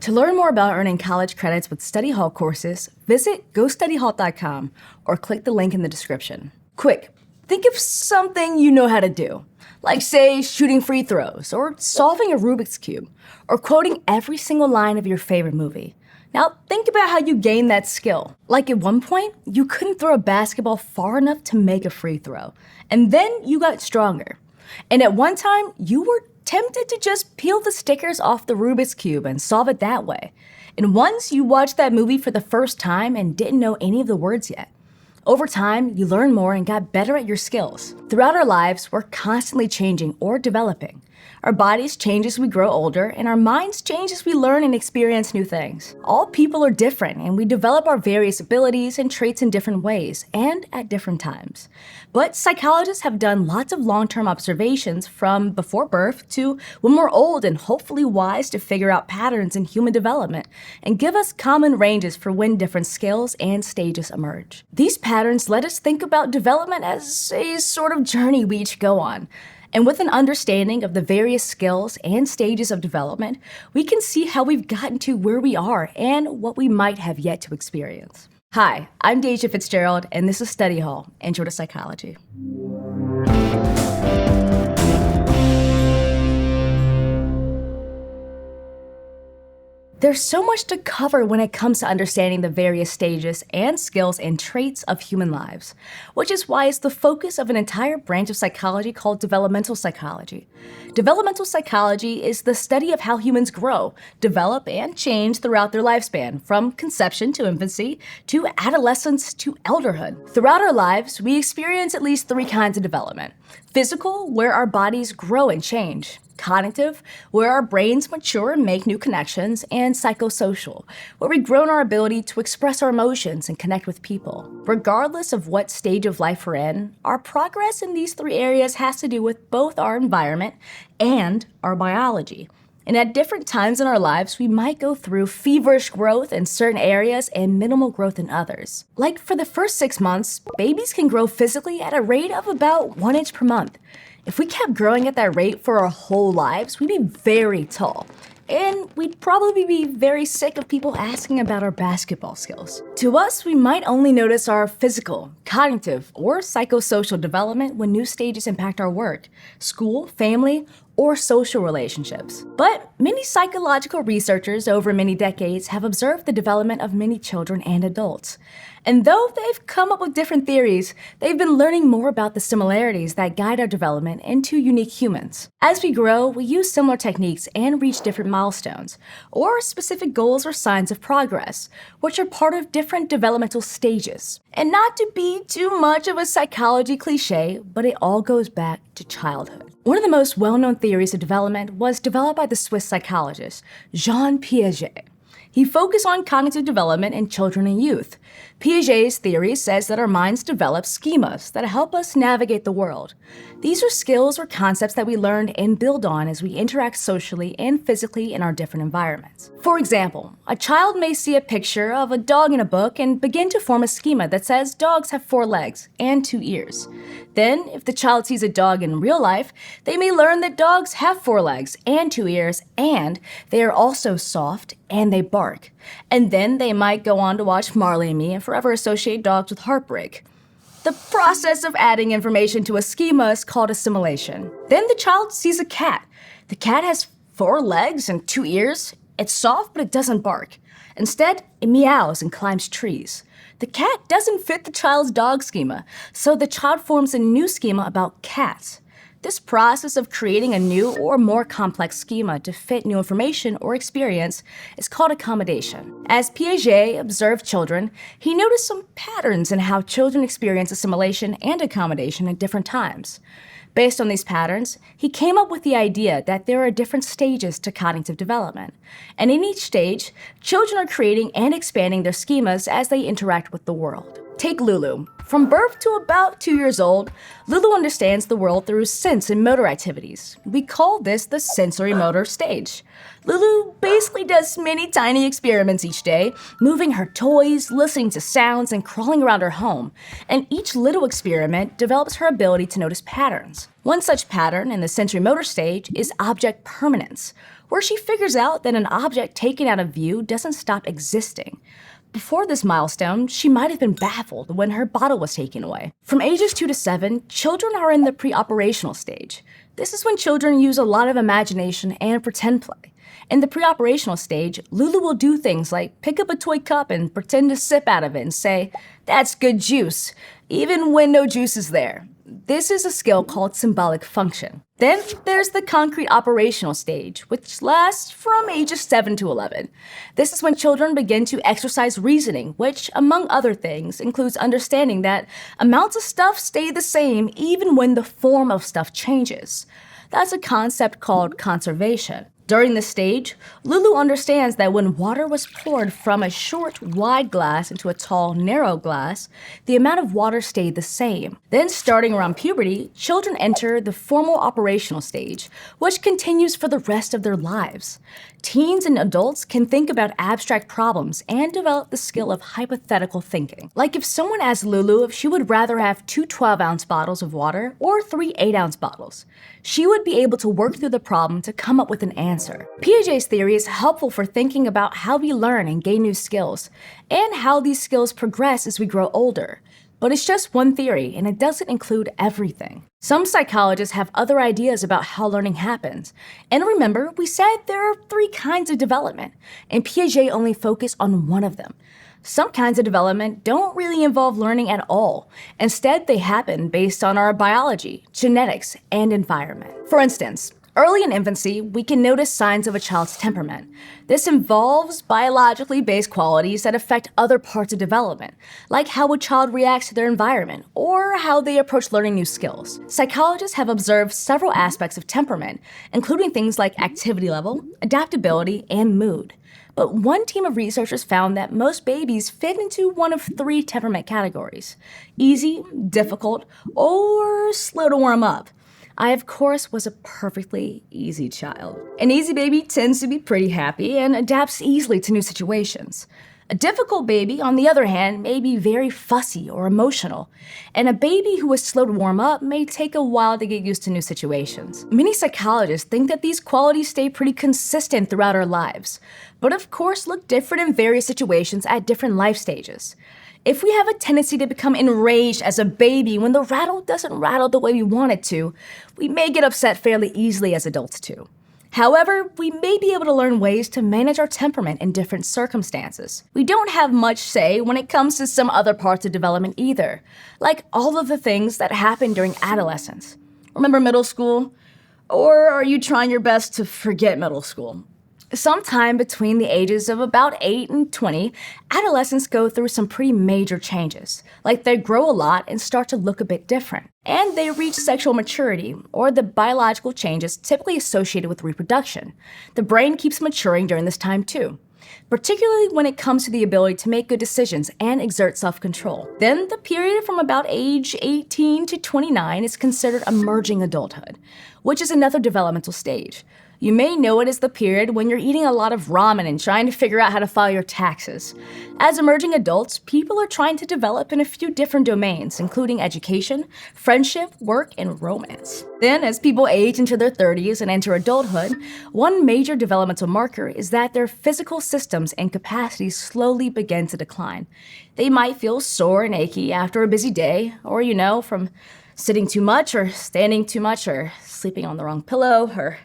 To learn more about earning college credits with study hall courses, visit gostudyhall.com or click the link in the description. Quick, think of something you know how to do, like say shooting free throws, or solving a Rubik's Cube, or quoting every single line of your favorite movie. Now think about how you gained that skill. Like at one point, you couldn't throw a basketball far enough to make a free throw, and then you got stronger. And at one time, you were tempted to just peel the stickers off the Rubik's Cube and solve it that way. And once you watched that movie for the first time and didn't know any of the words yet. Over time, you learned more and got better at your skills. Throughout our lives, we're constantly changing or developing. Our bodies change as we grow older, and our minds change as we learn and experience new things. All people are different, and we develop our various abilities and traits in different ways, and at different times. But psychologists have done lots of long-term observations from before birth to when we're old and hopefully wise to figure out patterns in human development and give us common ranges for when different skills and stages emerge. These patterns let us think about development as a sort of journey we each go on. And with an understanding of the various skills and stages of development, we can see how we've gotten to where we are and what we might have yet to experience. Hi, I'm Deja Fitzgerald, and this is Study Hall, Intro to Psychology. There's so much to cover when it comes to understanding the various stages and skills and traits of human lives, which is why it's the focus of an entire branch of psychology called developmental psychology. Developmental psychology is the study of how humans grow, develop, and change throughout their lifespan, from conception to infancy, to adolescence to elderhood. Throughout our lives, we experience at least 3 kinds of development. Physical, where our bodies grow and change. Cognitive, where our brains mature and make new connections, and psychosocial, where we grow in our ability to express our emotions and connect with people. Regardless of what stage of life we're in, our progress in these 3 areas has to do with both our environment and our biology. And at different times in our lives, we might go through feverish growth in certain areas and minimal growth in others. Like for the first 6 months, babies can grow physically at a rate of about 1 inch per month. If we kept growing at that rate for our whole lives, we'd be very tall. And we'd probably be very sick of people asking about our basketball skills. To us, we might only notice our physical, cognitive, or psychosocial development when new stages impact our work, school, family, or social relationships. But many psychological researchers over many decades have observed the development of many children and adults. And though they've come up with different theories, they've been learning more about the similarities that guide our development into unique humans. As we grow, we use similar techniques and reach different milestones, or specific goals or signs of progress, which are part of different developmental stages. And not to be too much of a psychology cliche, but it all goes back to childhood. One of the most well-known theories of development was developed by the Swiss psychologist Jean Piaget. He focused on cognitive development in children and youth. Piaget's theory says that our minds develop schemas that help us navigate the world. These are skills or concepts that we learn and build on as we interact socially and physically in our different environments. For example, a child may see a picture of a dog in a book and begin to form a schema that says dogs have 4 legs and 2 ears. Then, if the child sees a dog in real life, they may learn that dogs have 4 legs and 2 ears, and they are also soft and they bark. And then they might go on to watch Marley and Me and forever associate dogs with heartbreak. The process of adding information to a schema is called assimilation. Then the child sees a cat. The cat has 4 legs and 2 ears. It's soft, but it doesn't bark. Instead, it meows and climbs trees. The cat doesn't fit the child's dog schema, so the child forms a new schema about cats. This process of creating a new or more complex schema to fit new information or experience is called accommodation. As Piaget observed children, he noticed some patterns in how children experience assimilation and accommodation at different times. Based on these patterns, he came up with the idea that there are different stages to cognitive development. And in each stage, children are creating and expanding their schemas as they interact with the world. Take Lulu. From birth to about 2 years old, Lulu understands the world through sense and motor activities. We call this the sensory motor stage. Lulu basically does many tiny experiments each day, moving her toys, listening to sounds, and crawling around her home. And each little experiment develops her ability to notice patterns. One such pattern in the sensory motor stage is object permanence, where she figures out that an object taken out of view doesn't stop existing. Before this milestone, she might have been baffled when her bottle was taken away. From ages 2 to 7, children are in the pre-operational stage. This is when children use a lot of imagination and pretend play. In the pre-operational stage, Lulu will do things like pick up a toy cup and pretend to sip out of it and say, "That's good juice," even when no juice is there. This is a skill called symbolic function. Then there's the concrete operational stage, which lasts from ages 7 to 11. This is when children begin to exercise reasoning, which, among other things, includes understanding that amounts of stuff stay the same even when the form of stuff changes. That's a concept called conservation. During this stage, Lulu understands that when water was poured from a short, wide glass into a tall, narrow glass, the amount of water stayed the same. Then, starting around puberty, children enter the formal operational stage, which continues for the rest of their lives. Teens and adults can think about abstract problems and develop the skill of hypothetical thinking. Like if someone asked Lulu if she would rather have 2 12-ounce bottles of water or 3 8-ounce bottles, she would be able to work through the problem to come up with an answer. Piaget's theory is helpful for thinking about how we learn and gain new skills, and how these skills progress as we grow older. But it's just one theory, and it doesn't include everything. Some psychologists have other ideas about how learning happens. And remember, we said there are 3 kinds of development, and Piaget only focused on one of them. Some kinds of development don't really involve learning at all. Instead, they happen based on our biology, genetics, and environment. For instance, early in infancy, we can notice signs of a child's temperament. This involves biologically based qualities that affect other parts of development, like how a child reacts to their environment or how they approach learning new skills. Psychologists have observed several aspects of temperament, including things like activity level, adaptability, and mood. But one team of researchers found that most babies fit into one of 3 temperament categories: easy, difficult, or slow to warm up. I, of course, was a perfectly easy child. An easy baby tends to be pretty happy and adapts easily to new situations. A difficult baby, on the other hand, may be very fussy or emotional, and a baby who is slow to warm up may take a while to get used to new situations. Many psychologists think that these qualities stay pretty consistent throughout our lives, but of course look different in various situations at different life stages. If we have a tendency to become enraged as a baby when the rattle doesn't rattle the way we want it to, we may get upset fairly easily as adults too. However, we may be able to learn ways to manage our temperament in different circumstances. We don't have much say when it comes to some other parts of development either, like all of the things that happen during adolescence. Remember middle school? Or are you trying your best to forget middle school? Sometime between the ages of about 8 and 20, adolescents go through some pretty major changes, like they grow a lot and start to look a bit different. And they reach sexual maturity, or the biological changes typically associated with reproduction. The brain keeps maturing during this time too, particularly when it comes to the ability to make good decisions and exert self-control. Then the period from about age 18 to 29 is considered emerging adulthood, which is another developmental stage. You may know it as the period when you're eating a lot of ramen and trying to figure out how to file your taxes. As emerging adults, people are trying to develop in a few different domains, including education, friendship, work, and romance. Then, as people age into their 30s and enter adulthood, one major developmental marker is that their physical systems and capacities slowly begin to decline. They might feel sore and achy after a busy day, or from sitting too much, or standing too much, or sleeping on the wrong pillow, or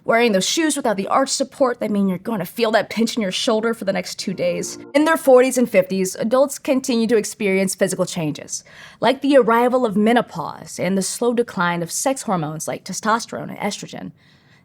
wearing those shoes without the arch support that mean you're going to feel that pinch in your shoulder for the next 2 days. In their 40s and 50s, adults continue to experience physical changes, like the arrival of menopause and the slow decline of sex hormones like testosterone and estrogen.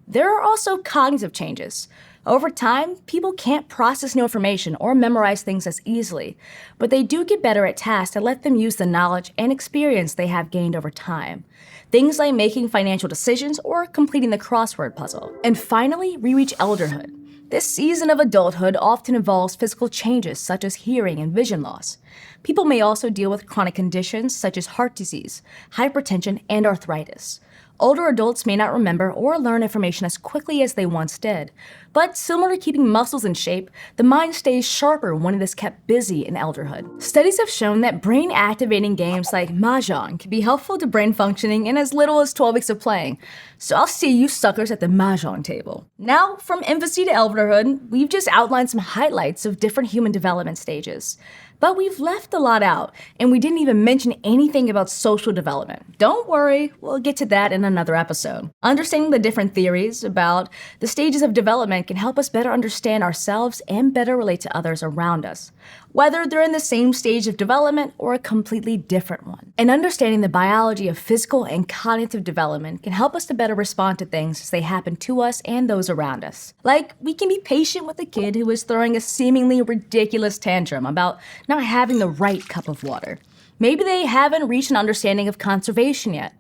There are also cognitive changes. Over time, people can't process new information or memorize things as easily, but they do get better at tasks that let them use the knowledge and experience they have gained over time. Things like making financial decisions or completing the crossword puzzle. And finally, we reach elderhood. This season of adulthood often involves physical changes such as hearing and vision loss. People may also deal with chronic conditions such as heart disease, hypertension, and arthritis. Older adults may not remember or learn information as quickly as they once did. But similar to keeping muscles in shape, the mind stays sharper when it is kept busy in elderhood. Studies have shown that brain-activating games like mahjong can be helpful to brain functioning in as little as 12 weeks of playing. So I'll see you suckers at the mahjong table. Now, from infancy to elderhood, we've just outlined some highlights of different human development stages. But we've left a lot out, and we didn't even mention anything about social development. Don't worry, we'll get to that in another episode. Understanding the different theories about the stages of development can help us better understand ourselves and better relate to others around us, whether they're in the same stage of development or a completely different one. And understanding the biology of physical and cognitive development can help us to better respond to things as they happen to us and those around us. Like, we can be patient with a kid who is throwing a seemingly ridiculous tantrum about not having the right cup of water. Maybe they haven't reached an understanding of conservation yet.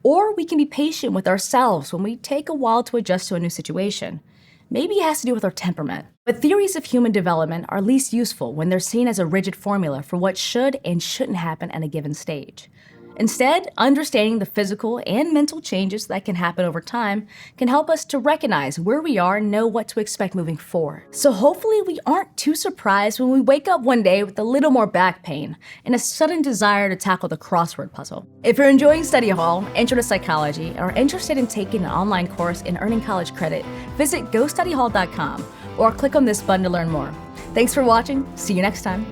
Or we can be patient with ourselves when we take a while to adjust to a new situation. Maybe it has to do with our temperament. But theories of human development are least useful when they're seen as a rigid formula for what should and shouldn't happen at a given stage. Instead, understanding the physical and mental changes that can happen over time can help us to recognize where we are and know what to expect moving forward. So hopefully we aren't too surprised when we wake up one day with a little more back pain and a sudden desire to tackle the crossword puzzle. If you're enjoying Study Hall, Intro to Psychology, and are interested in taking an online course and earning college credit, visit gostudyhall.com or click on this button to learn more. Thanks for watching. See you next time.